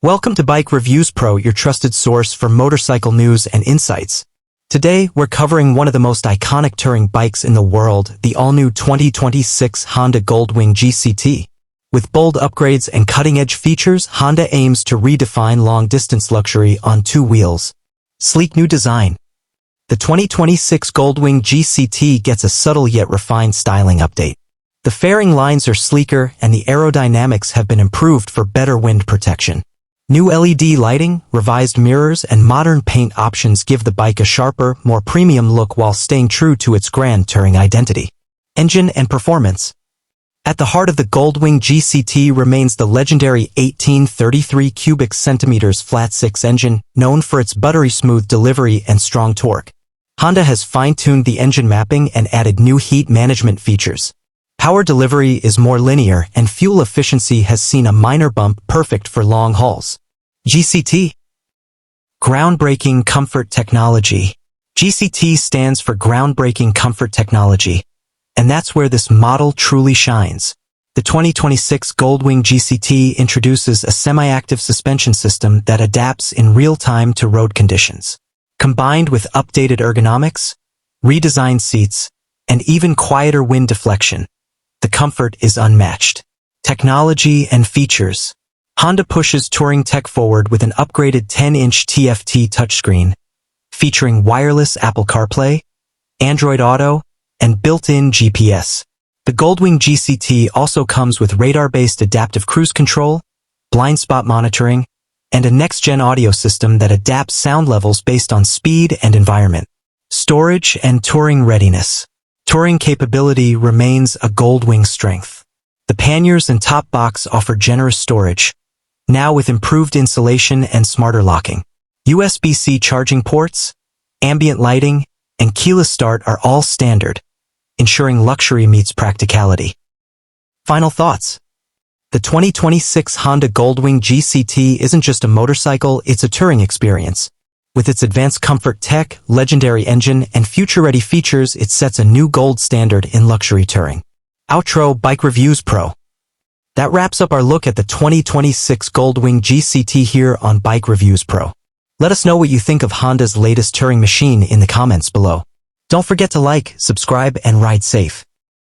Welcome to Bike Reviews Pro, your trusted source for motorcycle news and insights. Today, we're covering one of the most iconic touring bikes in the world, the all-new 2026 Honda Goldwing GCT. With bold upgrades and cutting-edge features, Honda aims to redefine long-distance luxury on two wheels. Sleek new design. The 2026 Goldwing GCT gets a subtle yet refined styling update. The fairing lines are sleeker and the aerodynamics have been improved for better wind protection. New LED lighting, revised mirrors, and modern paint options give the bike a sharper, more premium look while staying true to its grand touring identity. Engine and performance. At the heart of the Goldwing GCT remains the legendary 1833 cubic centimeters flat-six engine, known for its buttery smooth delivery and strong torque. Honda has fine-tuned the engine mapping and added new heat management features. Power delivery is more linear and fuel efficiency has seen a minor bump, perfect for long hauls. GCT. Groundbreaking Comfort Technology. GCT stands for Groundbreaking Comfort Technology, and that's where this model truly shines. The 2026 Goldwing GCT introduces a semi-active suspension system that adapts in real time to road conditions. Combined with updated ergonomics, redesigned seats, and even quieter wind deflection, the comfort is unmatched. Technology and features. Honda pushes touring tech forward with an upgraded 10-inch TFT touchscreen, featuring wireless Apple CarPlay, Android Auto, and built-in GPS. The Goldwing GCT also comes with radar-based adaptive cruise control, blind spot monitoring, and a next-gen audio system that adapts sound levels based on speed and environment. Storage and touring readiness. Touring capability remains a Goldwing strength. The panniers and top box offer generous storage, now with improved insulation and smarter locking. USB-C charging ports, ambient lighting, and keyless start are all standard, ensuring luxury meets practicality. Final thoughts. The 2026 Honda Goldwing GCT isn't just a motorcycle, it's a touring experience. With its advanced comfort tech, legendary engine, and future-ready features, it sets a new gold standard in luxury touring. Outro Bike Reviews Pro. That wraps up our look at the 2026 Goldwing GCT here on Bike Reviews Pro. Let us know what you think of Honda's latest touring machine in the comments below. Don't forget to like, subscribe, and ride safe.